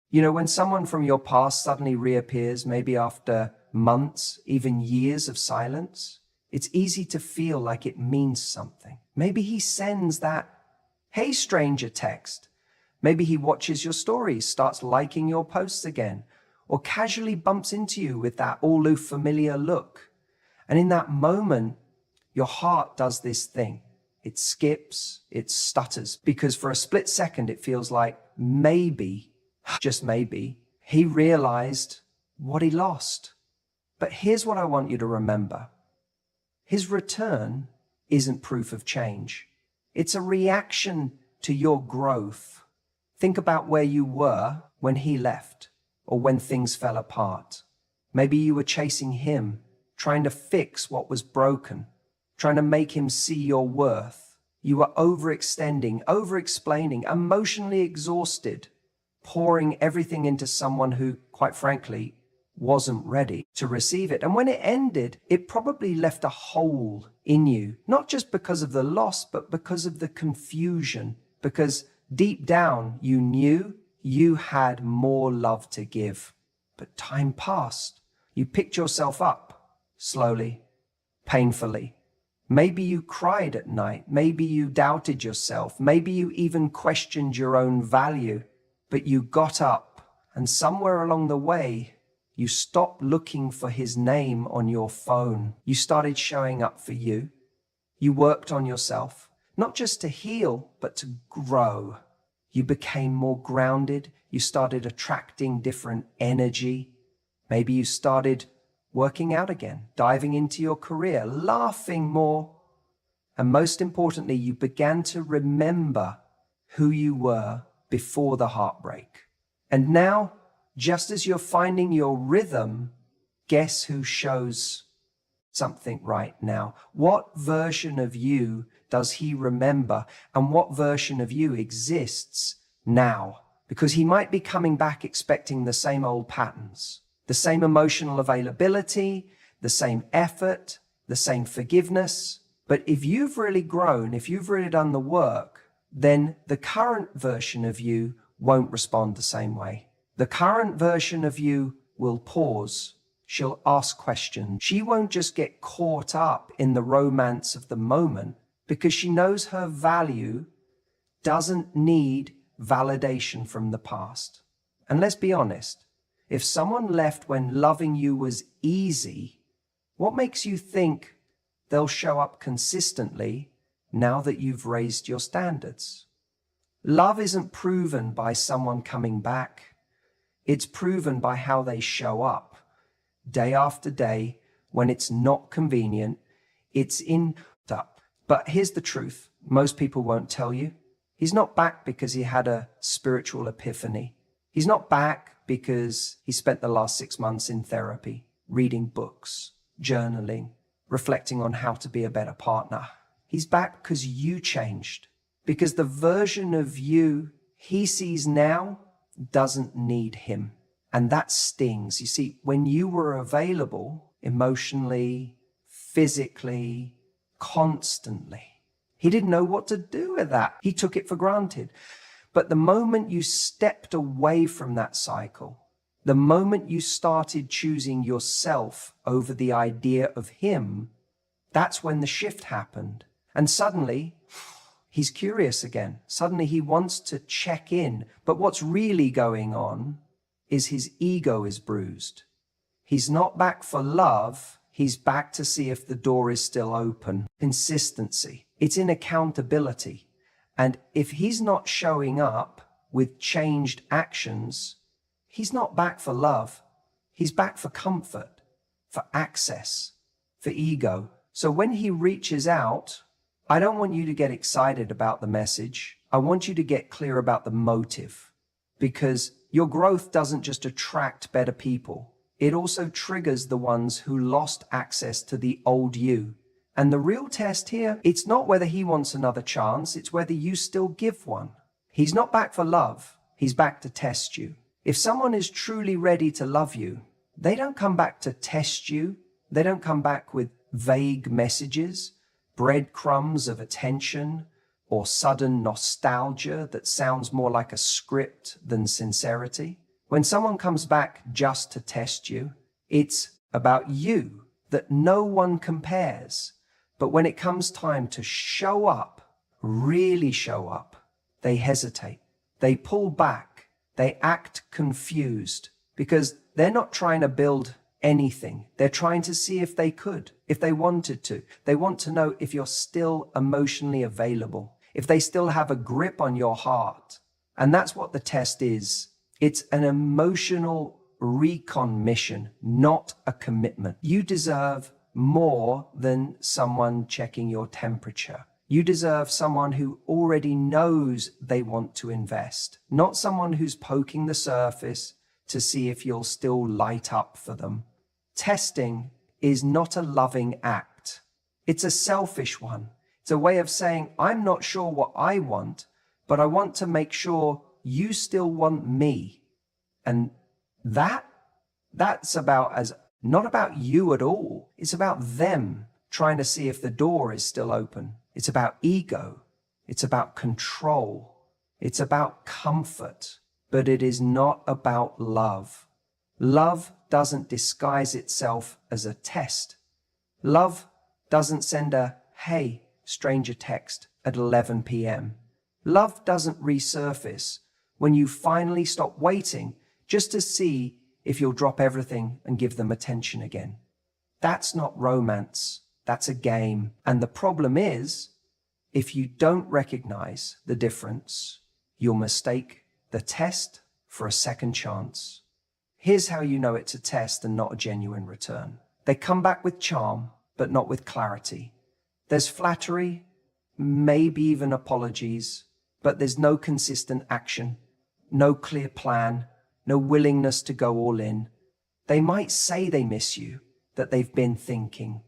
You know, when someone from your past suddenly reappears, maybe after months, even years of silence, it's easy to feel like it means something. Maybe he sends that, "Hey, stranger" text. Maybe he watches your stories, starts liking your posts again, or casually bumps into you with that all-too familiar look. And in that moment, your heart does this thing. It skips, it stutters, because for a split second, it feels like maybe, just maybe, he realized what he lost. But here's what I want you to remember. His return isn't proof of change. It's a reaction to your growth. Think about where you were when he left, or when things fell apart. Maybe you were chasing him, trying to fix what was broken, trying to make him see your worth. You were overextending, over-explaining, emotionally exhausted, pouring everything into someone who, quite frankly, wasn't ready to receive it. And when it ended, it probably left a hole in you, not just because of the loss, but because of the confusion, because deep down you knew you had more love to give. But time passed. You picked yourself up, slowly, painfully. Maybe you cried at night. Maybe you doubted yourself. Maybe you even questioned your own value. But you got up, and somewhere along the way, you stopped looking for his name on your phone. You started showing up for you. You worked on yourself, not just to heal, but to grow. You became more grounded. You started attracting different energy. Maybe you started working out again, diving into your career, laughing more. And most importantly, you began to remember who you were before the heartbreak. And now, just as you're finding your rhythm, guess who shows something right now? What version of you does he remember? And what version of you exists now? Because he might be coming back expecting the same old patterns, the same emotional availability, the same effort, the same forgiveness. But if you've really grown, if you've really done the work, then the current version of you won't respond the same way. The current version of you will pause. She'll ask questions. She won't just get caught up in the romance of the moment, because she knows her value doesn't need validation from the past. And let's be honest, if someone left when loving you was easy, what makes you think they'll show up consistently now that you've raised your standards? Love isn't proven by someone coming back. It's proven by how they show up day after day when it's not convenient. It's in up. But here's the truth. Most people won't tell you. He's not back because he had a spiritual epiphany. He's not back because he spent the last 6 months in therapy, reading books, journaling, reflecting on how to be a better partner. He's back because you changed, because the version of you he sees now doesn't need him. And that stings. You see, when you were available emotionally, physically, constantly, he didn't know what to do with that. He took it for granted. But the moment you stepped away from that cycle, the moment you started choosing yourself over the idea of him, that's when the shift happened. And suddenly, he's curious again. Suddenly he wants to check in. But what's really going on is his ego is bruised. He's not back for love. He's back to see if the door is still open. Consistency. It's in accountability. And if he's not showing up with changed actions, he's not back for love. He's back for comfort, for access, for ego. So when he reaches out, I don't want you to get excited about the message. I want you to get clear about the motive, because your growth doesn't just attract better people. It also triggers the ones who lost access to the old you. And the real test here, it's not whether he wants another chance, it's whether you still give one. He's not back for love, he's back to test you. If someone is truly ready to love you, they don't come back to test you. They don't come back with vague messages, breadcrumbs of attention, or sudden nostalgia that sounds more like a script than sincerity. When someone comes back just to test you, it's about you, that no one compares. But when it comes time to show up, really show up, they hesitate. They pull back. They act confused because they're not trying to build anything. They're trying to see if they could, if they wanted to. They want to know if you're still emotionally available, if they still have a grip on your heart. And that's what the test is. It's an emotional recon mission, not a commitment. You deserve more than someone checking your temperature. You deserve someone who already knows they want to invest, not someone who's poking the surface to see if you'll still light up for them. Testing is not a loving act. It's a selfish one. It's a way of saying, I'm not sure what I want, but I want to make sure you still want me. And that's not about you at all. It's about them trying to see if the door is still open. It's about ego. It's about control. It's about comfort. But it is not about love. Love doesn't disguise itself as a test. Love doesn't send a, hey, stranger text at 11 p.m. Love doesn't resurface when you finally stop waiting just to see if you'll drop everything and give them attention again. That's not romance. That's a game. And the problem is, if you don't recognize the difference, you'll mistake the test for a second chance. Here's how you know it's a test and not a genuine return. They come back with charm, but not with clarity. There's flattery, maybe even apologies, but there's no consistent action, no clear plan, no willingness to go all in. They might say they miss you, that they've been thinking.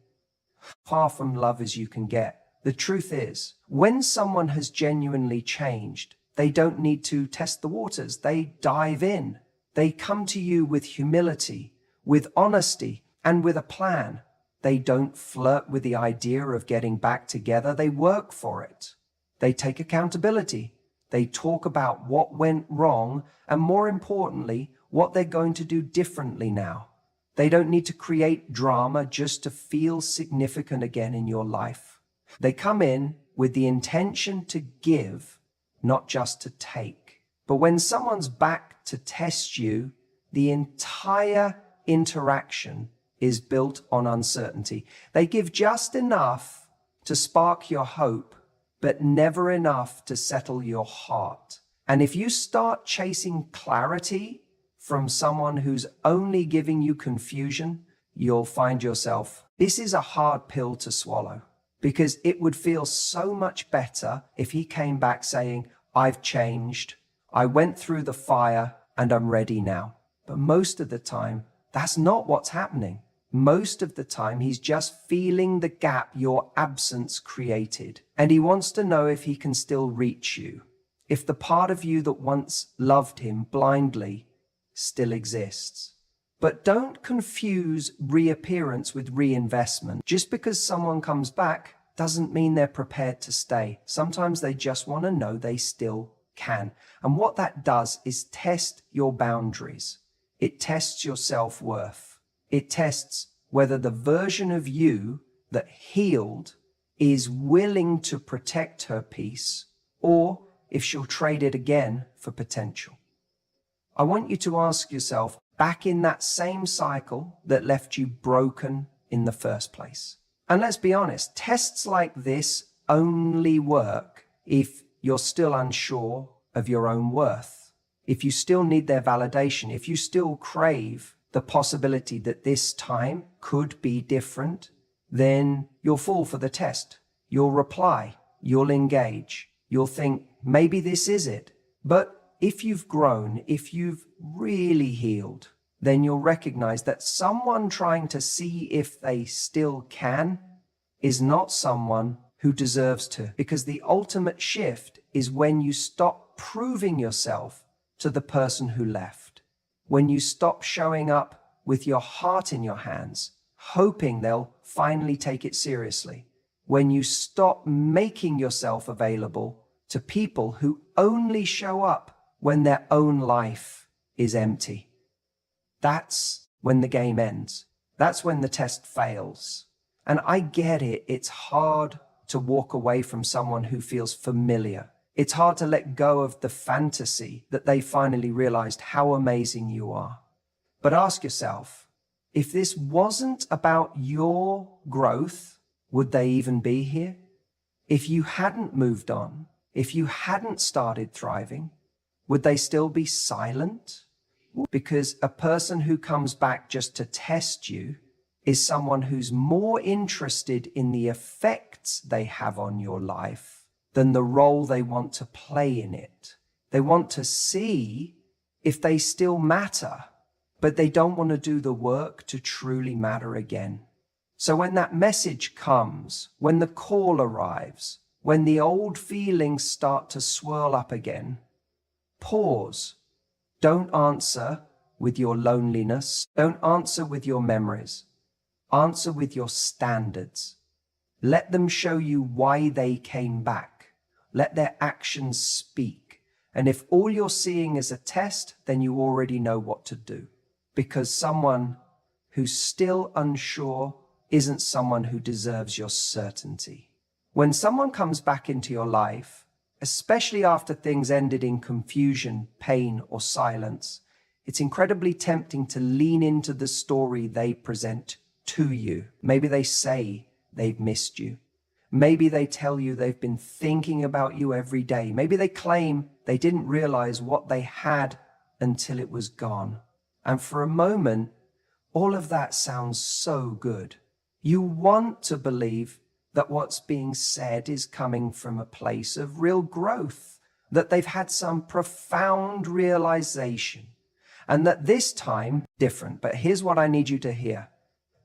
Far from love as you can get. The truth is, when someone has genuinely changed, they don't need to test the waters. They dive in. They come to you with humility, with honesty, and with a plan. They don't flirt with the idea of getting back together. They work for it. They take accountability. They talk about what went wrong, and more importantly, what they're going to do differently now. They don't need to create drama just to feel significant again in your life. They come in with the intention to give, not just to take. But when someone's back to test you, the entire interaction is built on uncertainty. They give just enough to spark your hope, but never enough to settle your heart. And if you start chasing clarity from someone who's only giving you confusion, you'll find yourself, this is a hard pill to swallow, because it would feel so much better if he came back saying, I've changed, I went through the fire, and I'm ready now. But most of the time, that's not what's happening. Most of the time, he's just feeling the gap your absence created. And he wants to know if he can still reach you, if the part of you that once loved him blindly still exists. But don't confuse reappearance with reinvestment. Just because someone comes back doesn't mean they're prepared to stay. Sometimes they just want to know they still can. And what that does is test your boundaries. It tests your self-worth. It tests whether the version of you that healed is willing to protect her peace, or if she'll trade it again for potential. I want you to ask yourself, back in that same cycle that left you broken in the first place. And let's be honest, tests like this only work if you're still unsure of your own worth, if you still need their validation, if you still crave the possibility that this time could be different, then you'll fall for the test. You'll reply, you'll engage, you'll think, maybe this is it. But if you've grown, if you've really healed, then you'll recognize that someone trying to see if they still can is not someone who deserves to. Because the ultimate shift is when you stop proving yourself to the person who left. When you stop showing up with your heart in your hands, hoping they'll finally take it seriously. When you stop making yourself available to people who only show up when their own life is empty. That's when the game ends. That's when the test fails. And I get it. It's hard to walk away from someone who feels familiar. It's hard to let go of the fantasy that they finally realized how amazing you are. But ask yourself, if this wasn't about your growth, would they even be here? If you hadn't moved on, if you hadn't started thriving, would they still be silent? Because a person who comes back just to test you is someone who's more interested in the effects they have on your life than the role they want to play in it. They want to see if they still matter, but they don't want to do the work to truly matter again. So when that message comes, when the call arrives, when the old feelings start to swirl up again, pause. Don't answer with your loneliness. Don't answer with your memories. Answer with your standards. Let them show you why they came back. Let their actions speak. And if all you're seeing is a test, then you already know what to do. Because someone who's still unsure isn't someone who deserves your certainty. When someone comes back into your life, especially after things ended in confusion, pain, or silence, it's incredibly tempting to lean into the story they present to you. Maybe they say they've missed you. Maybe they tell you they've been thinking about you every day. Maybe they claim they didn't realize what they had until it was gone. And for a moment, all of that sounds so good. You want to believe that what's being said is coming from a place of real growth, that they've had some profound realization, and that this time different. But here's what I need you to hear.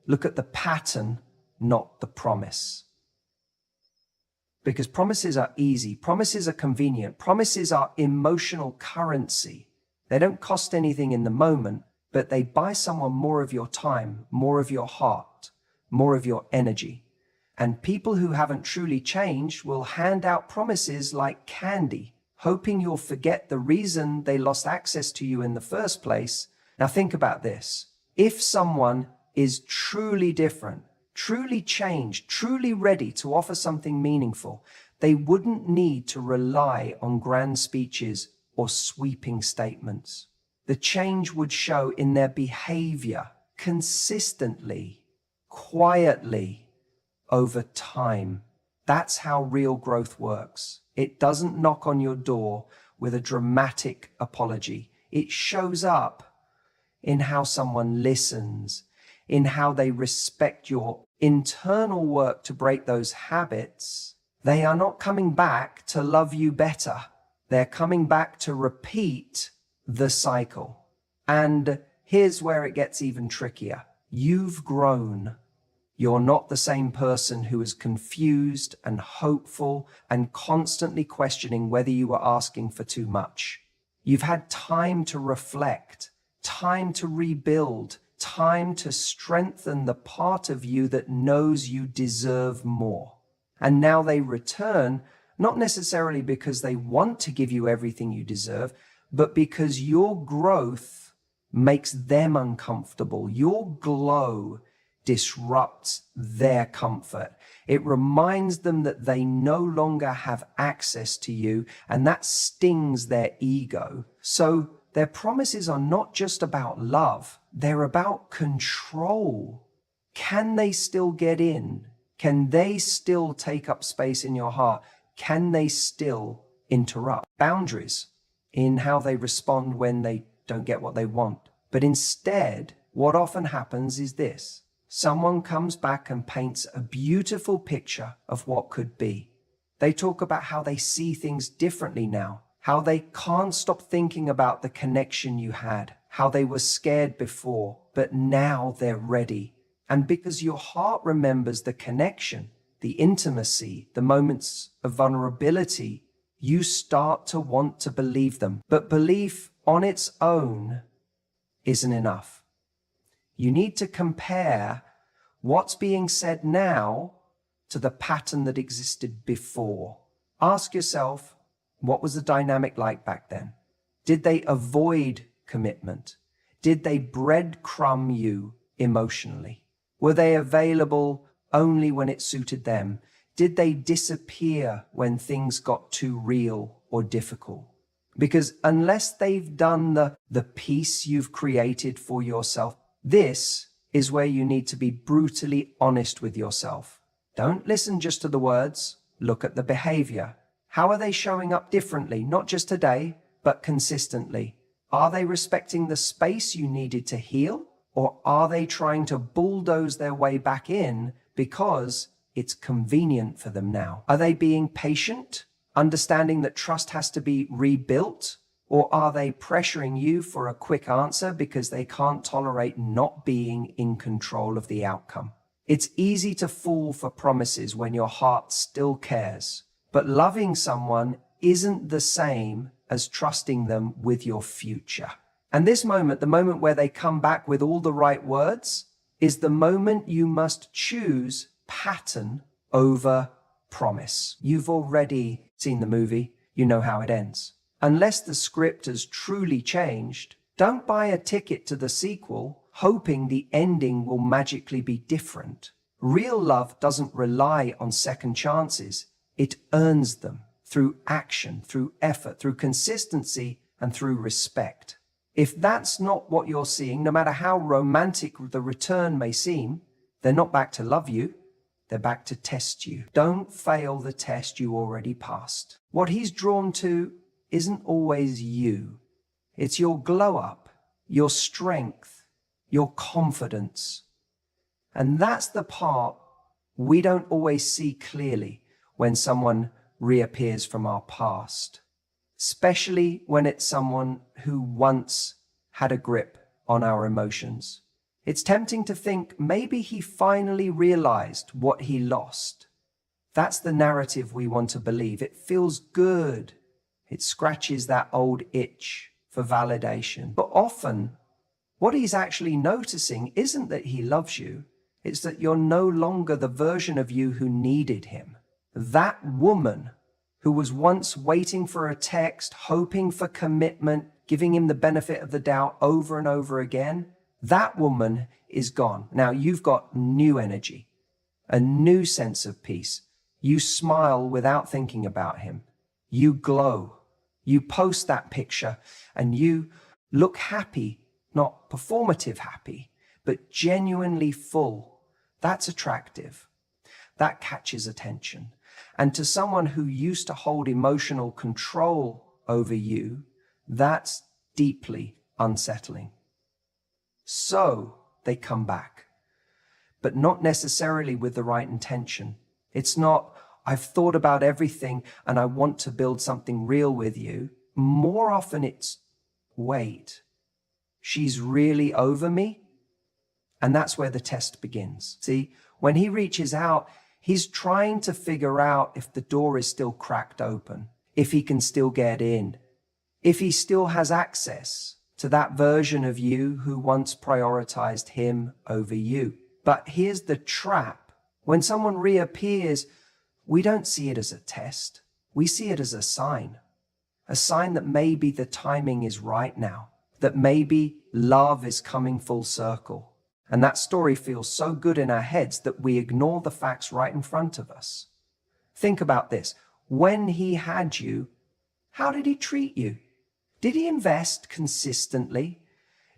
Look at the pattern, not the promise. Because promises are easy. Promises are convenient. Promises are emotional currency. They don't cost anything in the moment, but they buy someone more of your time, more of your heart, more of your energy. And people who haven't truly changed will hand out promises like candy, hoping you'll forget the reason they lost access to you in the first place. Now think about this. If someone is truly different, truly changed, truly ready to offer something meaningful, they wouldn't need to rely on grand speeches or sweeping statements. The change would show in their behavior consistently, quietly, over time. That's how real growth works. It doesn't knock on your door with a dramatic apology. It shows up in how someone listens, in how they respect your internal work to break those habits. They are not coming back to love you better. They're coming back to repeat the cycle. And here's where it gets even trickier. You've grown. You're not the same person who is confused and hopeful and constantly questioning whether you were asking for too much. You've had time to reflect, time to rebuild, time to strengthen the part of you that knows you deserve more. And now they return, not necessarily because they want to give you everything you deserve, but because your growth makes them uncomfortable. Your glow disrupts their comfort. It reminds them that they no longer have access to you, and that stings their ego. So their promises are not just about love, they're about control. Can they still get in? Can they still take up space in your heart? Can they still interrupt? Boundaries in how they respond when they don't get what they want. But instead, what often happens is this. Someone comes back and paints a beautiful picture of what could be. They talk about how they see things differently now, how they can't stop thinking about the connection you had, how they were scared before, but now they're ready. And because your heart remembers the connection, the intimacy, the moments of vulnerability, you start to want to believe them. But belief on its own isn't enough. You need to compare what's being said now to the pattern that existed before. Ask yourself, what was the dynamic like back then? Did they avoid commitment? Did they breadcrumb you emotionally? Were they available only when it suited them? Did they disappear when things got too real or difficult? Because unless they've done the peace you've created for yourself, this is where you need to be brutally honest with yourself. Don't listen just to the words, look at the behavior. How are they showing up differently, not just today, but consistently? Are they respecting the space you needed to heal? Or are they trying to bulldoze their way back in because it's convenient for them now? Are they being patient, understanding that trust has to be rebuilt? Or are they pressuring you for a quick answer because they can't tolerate not being in control of the outcome? It's easy to fall for promises when your heart still cares, but loving someone isn't the same as trusting them with your future. And this moment, the moment where they come back with all the right words, is the moment you must choose pattern over promise. You've already seen the movie. You know how it ends. Unless the script has truly changed, don't buy a ticket to the sequel hoping the ending will magically be different. Real love doesn't rely on second chances. It earns them through action, through effort, through consistency, and through respect. If that's not what you're seeing, no matter how romantic the return may seem, they're not back to love you. They're back to test you. Don't fail the test you already passed. What he's drawn to isn't always you. It's your glow up, your strength, your confidence. And that's the part we don't always see clearly when someone reappears from our past, especially when it's someone who once had a grip on our emotions. It's tempting to think maybe he finally realized what he lost. That's the narrative we want to believe. It feels good. It scratches that old itch for validation. But often, what he's actually noticing isn't that he loves you. It's that you're no longer the version of you who needed him. That woman who was once waiting for a text, hoping for commitment, giving him the benefit of the doubt over and over again, that woman is gone. Now you've got new energy, a new sense of peace. You smile without thinking about him. You glow. You post that picture and you look happy, not performative happy, but genuinely full. That's attractive. That catches attention. And to someone who used to hold emotional control over you, that's deeply unsettling. So they come back, but not necessarily with the right intention. It's not, I've thought about everything and I want to build something real with you. More often it's, wait, she's really over me? And that's where the test begins. See, when he reaches out, he's trying to figure out if the door is still cracked open, if he can still get in, if he still has access to that version of you who once prioritized him over you. But here's the trap. When someone reappears, we don't see it as a test. We see it as a sign that maybe the timing is right now, that maybe love is coming full circle. And that story feels so good in our heads that we ignore the facts right in front of us. Think about this. When he had you, how did he treat you? Did he invest consistently?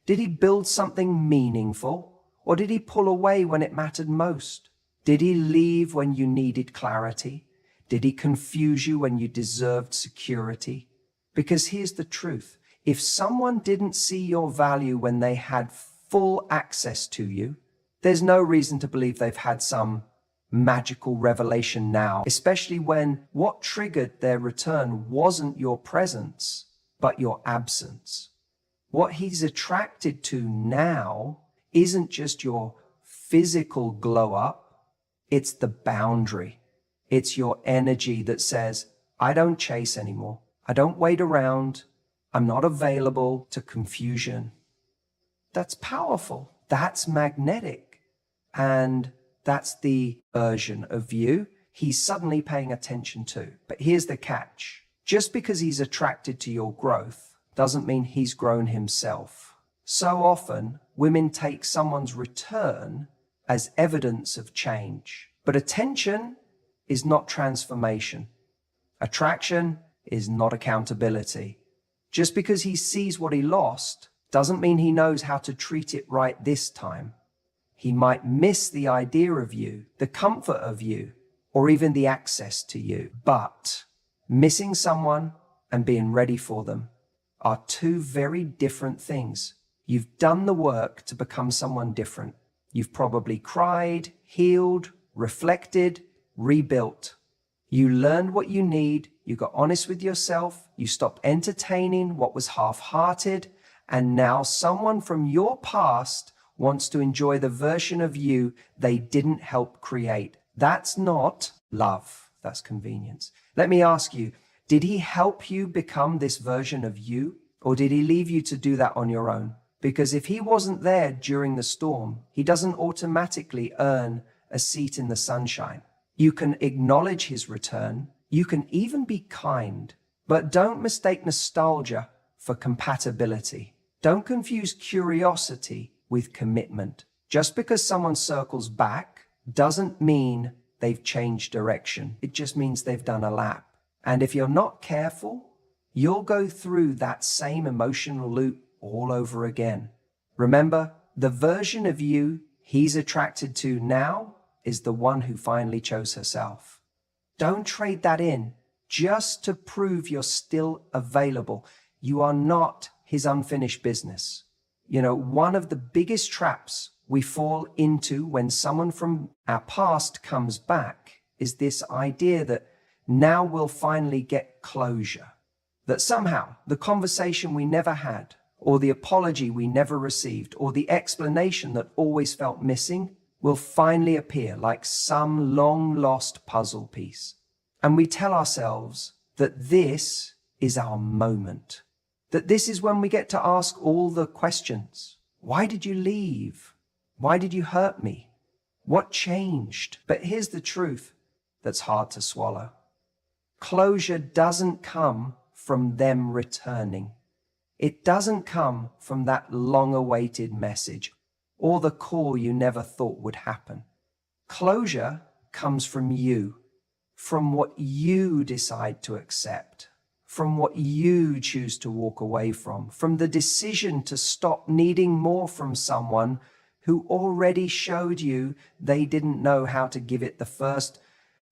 Did he build something meaningful? Or did he pull away when it mattered most? Did he leave when you needed clarity? Did he confuse you when you deserved security? Because here's the truth. If someone didn't see your value when they had full access to you, there's no reason to believe they've had some magical revelation now, especially when what triggered their return wasn't your presence, but your absence. What he's attracted to now isn't just your physical glow up, it's the boundary. It's your energy that says, I don't chase anymore. I don't wait around. I'm not available to confusion. That's powerful. That's magnetic. And that's the version of you he's suddenly paying attention to. But here's the catch. Just because he's attracted to your growth doesn't mean he's grown himself. So often, women take someone's return as evidence of change. But attention is not transformation. Attraction is not accountability. Just because he sees what he lost doesn't mean he knows how to treat it right this time. He might miss the idea of you, the comfort of you, or even the access to you. But missing someone and being ready for them are two very different things. You've done the work to become someone different. You've probably cried, healed, reflected, rebuilt. You learned what you need, you got honest with yourself, you stopped entertaining what was half-hearted, and now someone from your past wants to enjoy the version of you they didn't help create. That's not love, that's convenience. Let me ask you, did he help you become this version of you, or did he leave you to do that on your own? Because if he wasn't there during the storm, he doesn't automatically earn a seat in the sunshine. You can acknowledge his return. You can even be kind, but don't mistake nostalgia for compatibility. Don't confuse curiosity with commitment. Just because someone circles back doesn't mean they've changed direction. It just means they've done a lap. And if you're not careful, you'll go through that same emotional loop all over again. Remember, the version of you he's attracted to now is the one who finally chose herself. Don't trade that in just to prove you're still available. You are not his unfinished business. You know, one of the biggest traps we fall into when someone from our past comes back is this idea that now we'll finally get closure. That somehow the conversation we never had, or the apology we never received, or the explanation that always felt missing will finally appear like some long-lost puzzle piece. And we tell ourselves that this is our moment. That this is when we get to ask all the questions. Why did you leave? Why did you hurt me? What changed? But here's the truth that's hard to swallow. Closure doesn't come from them returning. It doesn't come from that long-awaited message or the call you never thought would happen. Closure comes from you, from what you decide to accept, from what you choose to walk away from the decision to stop needing more from someone who already showed you they didn't know how to give it the first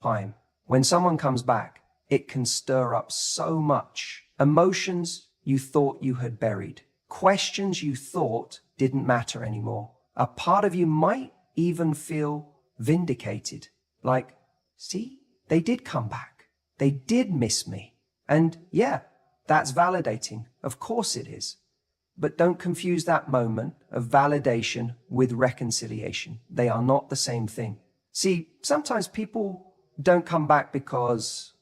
time. When someone comes back, it can stir up so much. Emotions you thought you had buried, questions you thought didn't matter anymore. A part of you might even feel vindicated, like, see, they did come back. They did miss me. And yeah, that's validating. Of course it is. But don't confuse that moment of validation with reconciliation. They are not the same thing. See, sometimes people don't come back because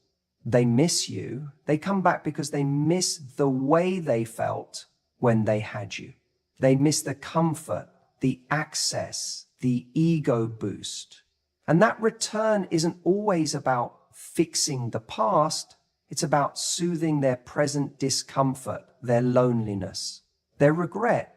they miss you. They come back because they miss the way they felt when they had you. They miss the comfort, the access, the ego boost. And that return isn't always about fixing the past. It's about soothing their present discomfort, their loneliness, their regret.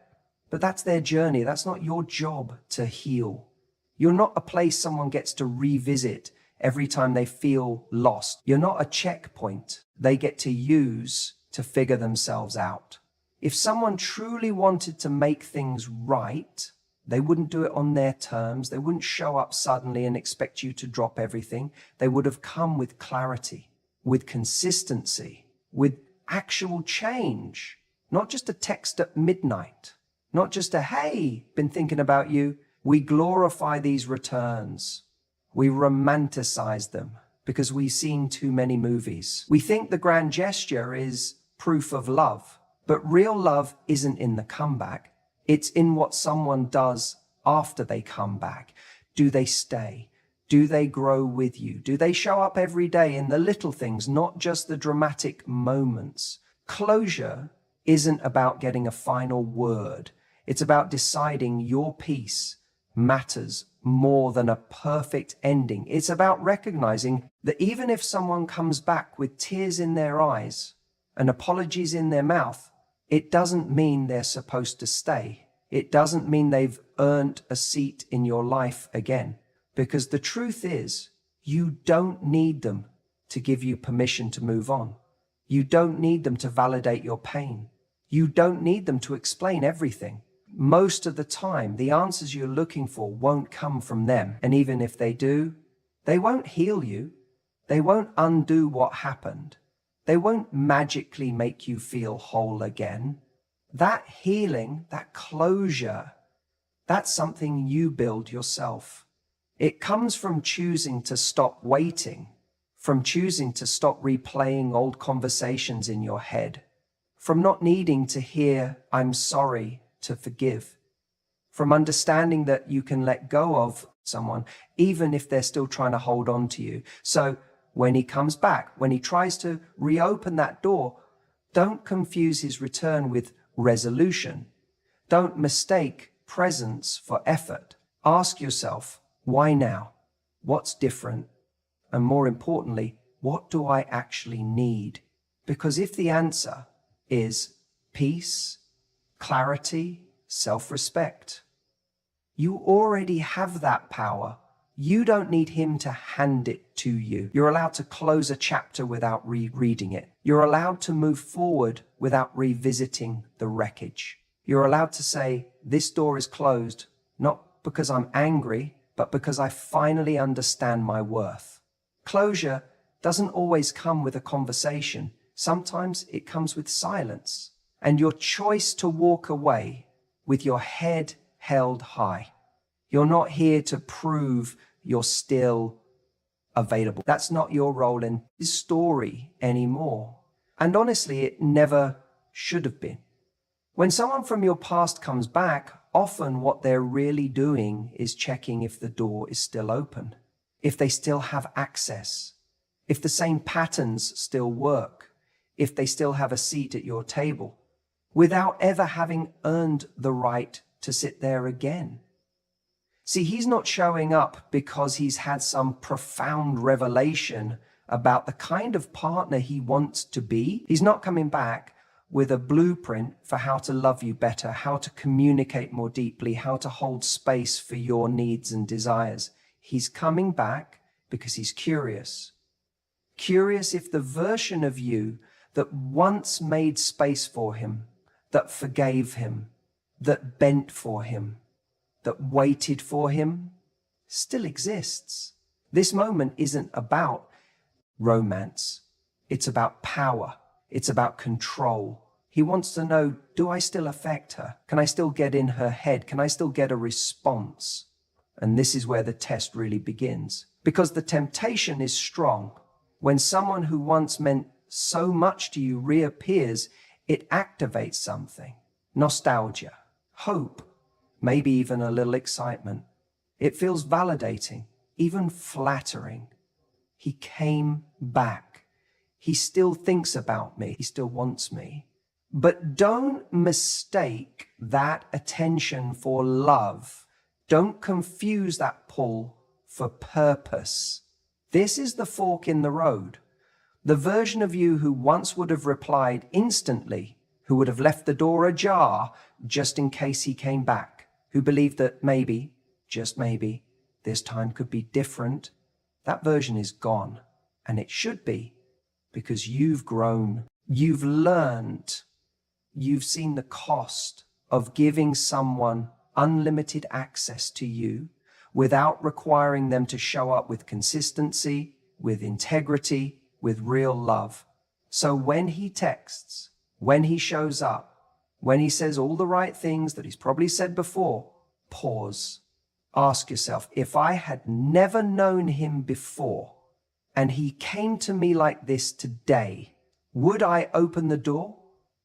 But that's their journey. That's not your job to heal. You're not a place someone gets to revisit every time they feel lost. You're not a checkpoint they get to use to figure themselves out. If someone truly wanted to make things right, they wouldn't do it on their terms. They wouldn't show up suddenly and expect you to drop everything. They would have come with clarity, with consistency, with actual change, not just a text at midnight, not just a, hey, been thinking about you. We glorify these returns. We romanticize them because we've seen too many movies. We think the grand gesture is proof of love, but real love isn't in the comeback. It's in what someone does after they come back. Do they stay? Do they grow with you? Do they show up every day in the little things, not just the dramatic moments? Closure isn't about getting a final word. It's about deciding your peace matters more than a perfect ending. It's about recognizing that even if someone comes back with tears in their eyes and apologies in their mouth, It doesn't mean they're supposed to stay. It doesn't mean they've earned a seat in your life again. Because the truth is, you don't need them to give you permission to move on. You don't need them to validate your pain. You don't need them to explain everything. Most of the time, the answers you're looking for won't come from them. And even if they do, they won't heal you. They won't undo what happened. They won't magically make you feel whole again. That healing, that closure, that's something you build yourself. It comes from choosing to stop waiting, from choosing to stop replaying old conversations in your head, from not needing to hear, "I'm sorry," to forgive, from understanding that you can let go of someone, even if they're still trying to hold on to you. So when he comes back, when he tries to reopen that door, don't confuse his return with resolution. Don't mistake presence for effort. Ask yourself, why now? What's different? And more importantly, what do I actually need? Because if the answer is peace, clarity, self-respect, you already have that power. You don't need him to hand it to you. You're allowed to close a chapter without rereading it. You're allowed to move forward without revisiting the wreckage. You're allowed to say, this door is closed, not because I'm angry, but because I finally understand my worth. Closure doesn't always come with a conversation. Sometimes it comes with silence and your choice to walk away with your head held high. You're not here to prove you're still available. That's not your role in this story anymore. And honestly, it never should have been. When someone from your past comes back, often what they're really doing is checking if the door is still open, if they still have access, if the same patterns still work, if they still have a seat at your table, without ever having earned the right to sit there again. See, he's not showing up because he's had some profound revelation about the kind of partner he wants to be. He's not coming back with a blueprint for how to love you better, how to communicate more deeply, how to hold space for your needs and desires. He's coming back because he's curious. Curious if the version of you that once made space for him, that forgave him, that bent for him, that waited for him, still exists. This moment isn't about romance. It's about power. It's about control. He wants to know, do I still affect her? Can I still get in her head? Can I still get a response? And this is where the test really begins. Because the temptation is strong. When someone who once meant so much to you reappears, it activates something. Nostalgia, hope, maybe even a little excitement. It feels validating, even flattering. He came back. He still thinks about me. He still wants me. But don't mistake that attention for love. Don't confuse that pull for purpose. This is the fork in the road. The version of you who once would have replied instantly, who would have left the door ajar just in case he came back, who believed that maybe, just maybe, this time could be different, that version is gone. And it should be, because you've grown, you've learned, you've seen the cost of giving someone unlimited access to you without requiring them to show up with consistency, with integrity, with real love. So when he texts, when he shows up, when he says all the right things that he's probably said before, pause. Ask yourself, if I had never known him before and he came to me like this today, would I open the door?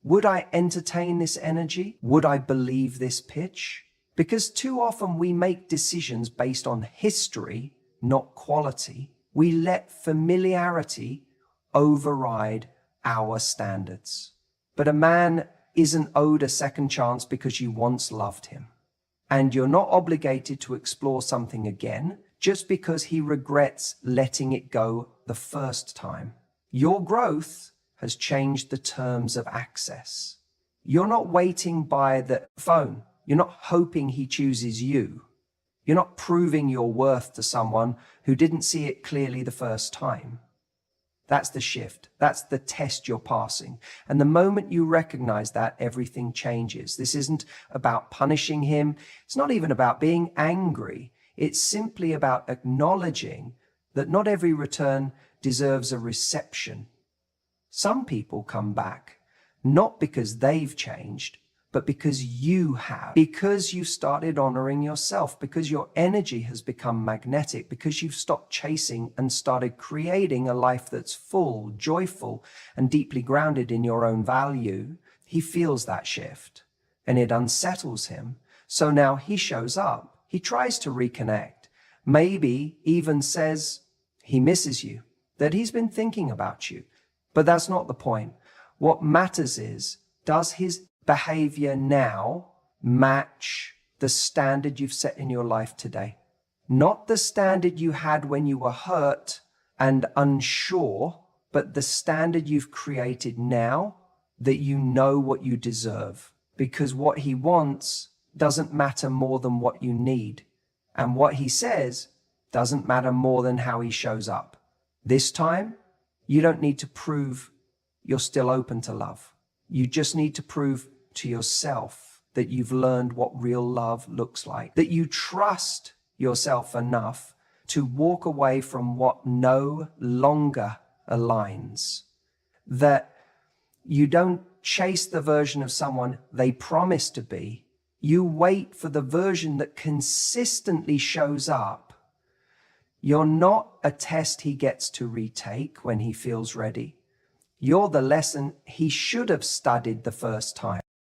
Would I entertain this energy? Would I believe this pitch? Because too often we make decisions based on history, not quality. We let familiarity override our standards. But a man isn't owed a second chance because you once loved him. And you're not obligated to explore something again just because he regrets letting it go the first time. Your growth has changed the terms of access. You're not waiting by the phone. You're not hoping he chooses you. You're not proving your worth to someone who didn't see it clearly the first time. That's the shift. That's the test you're passing. And the moment you recognize that, everything changes. This isn't about punishing him. It's not even about being angry. It's simply about acknowledging that not every return deserves a reception. Some people come back, not because they've changed, but because you have, because you've started honoring yourself, because your energy has become magnetic, because you've stopped chasing and started creating a life that's full, joyful, and deeply grounded in your own value. He feels that shift and it unsettles him. So now he shows up, he tries to reconnect, maybe even says he misses you, that he's been thinking about you. But that's not the point. What matters is, does his behavior now match the standard you've set in your life today? Not the standard you had when you were hurt and unsure, but the standard you've created now that you know what you deserve. Because what he wants doesn't matter more than what you need. And what he says doesn't matter more than how he shows up. This time, you don't need to prove you're still open to love. You just need to prove to yourself that you've learned what real love looks like, that you trust yourself enough to walk away from what no longer aligns, that you don't chase the version of someone they promise to be. You wait for the version that consistently shows up. You're not a test he gets to retake when he feels ready. You're the lesson he should have studied the first time.